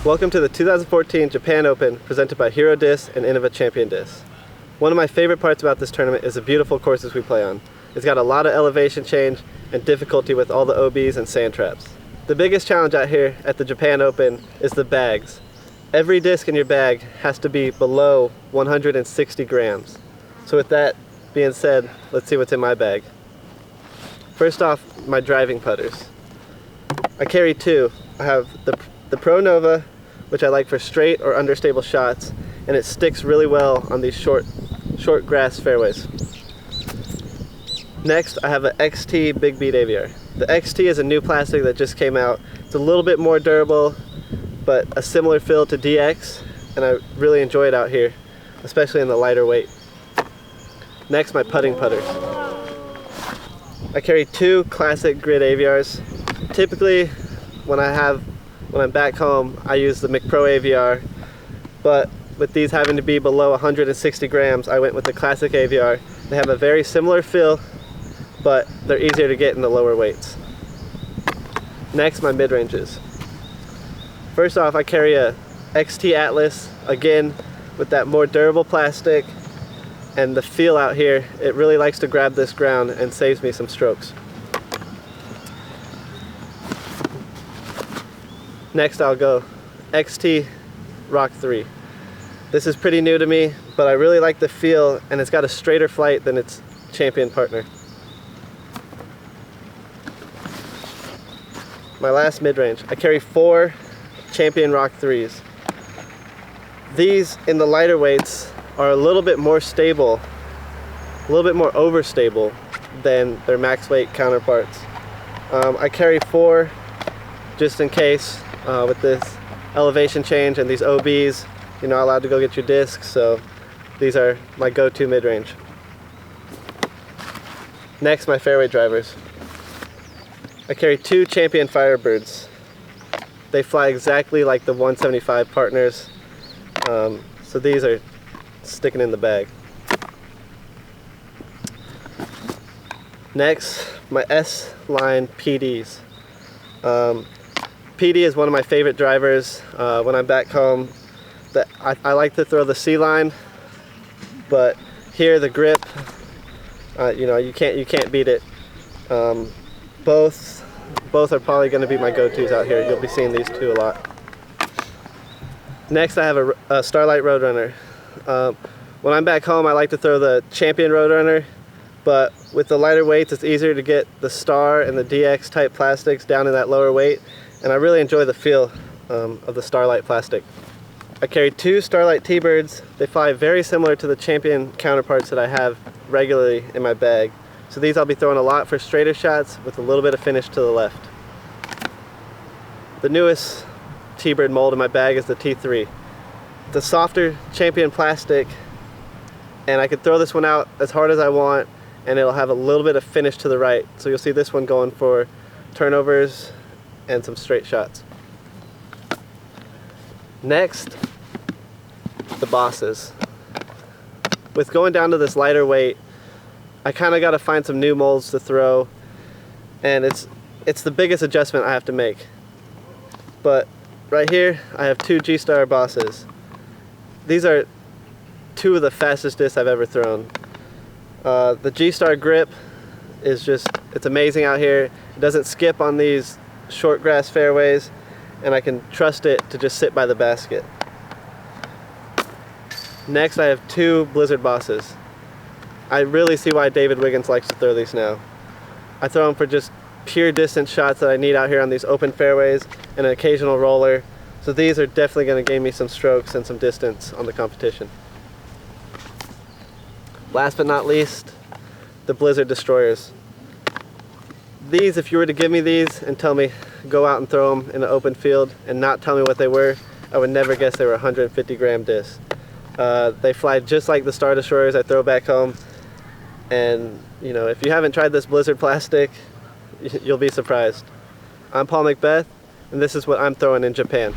Welcome to the 2014 Japan Open presented by Hero Discs and Innova Champion Discs. One of my favorite parts about this tournament is the beautiful courses we play on. It's got a lot of elevation change and difficulty with all the OBs and sand traps. The biggest challenge out here at the Japan Open is the bags. Every disc in your bag has to be below 160 grams. So with that being said, let's see what's in my bag. First off, my driving putters. I carry two. I have the Pro Nova, which I like for straight or understable shots, and it sticks really well on these short grass fairways. Next, I have an XT Big Bead Aviar. The XT is a new plastic that just came out. It's a little bit more durable, but a similar feel to DX, and I really enjoy it out here, especially in the lighter weight. Next, my putting putters. I carry two Classic Grid Aviars. Typically, when I'm back home, I use the McPro Aviar, but with these having to be below 160 grams, I went with the Classic Aviar. They have a very similar feel, but they're easier to get in the lower weights. Next, my mid-ranges. First off, I carry a XT Atlas, again, with that more durable plastic, and the feel out here, it really likes to grab this ground and saves me some strokes. Next, I'll go XT Rock 3. This is pretty new to me, but I really like the feel, and it's got a straighter flight than its champion partner. My last mid-range. I carry four Champion Rock 3s. These, in the lighter weights, are a little bit more stable, a little bit more overstable than their max weight counterparts. I carry four just in case. With this elevation change and these OBs, you're not allowed to go get your discs, so these are my go-to mid-range. Next, my fairway drivers. I carry two Champion FireBirds. They fly exactly like the 175 partners, so these are sticking in the bag. Next, my S-line PDs. PD is one of my favorite drivers. When I'm back home, I like to throw the C-line, but here the grip, you can't beat it. Both are probably going to be my go-tos out here. You'll be seeing these two a lot. Next, I have a StarLite Roadrunner. When I'm back home, I like to throw the Champion Roadrunner, but with the lighter weights, it's easier to get the Star and the DX type plastics down in that lower weight. And I really enjoy the feel of the StarLite plastic. I carry two StarLite TeeBirds. They fly very similar to the Champion counterparts that I have regularly in my bag. So these I'll be throwing a lot for straighter shots with a little bit of finish to the left. The newest TeeBird mold in my bag is the T3. The softer Champion plastic, and I could throw this one out as hard as I want, and it'll have a little bit of finish to the right. So you'll see this one going for turnovers and some straight shots. Next, the Bosses. With going down to this lighter weight, I kind of got to find some new molds to throw, and it's the biggest adjustment I have to make. But right here, I have two GStar Bosses. These are two of the fastest discs I've ever thrown. The GStar grip is it's amazing out here. It doesn't skip on these short grass fairways, and I can trust it to just sit by the basket. Next, I have two Blizzard Bosses. I really see why David Wiggins likes to throw these now. I throw them for just pure distance shots that I need out here on these open fairways and an occasional roller. So these are definitely going to gain me some strokes and some distance on the competition. Last but not least, the Blizzard Destroyers. These, if you were to give me these and tell me go out and throw them in an open field and not tell me what they were, I would never guess they were 150 gram discs. They fly just like the Star Destroyers I throw back home, and if you haven't tried this Blizzard plastic, you'll be surprised. I'm Paul McBeth, and this is what I'm throwing in Japan.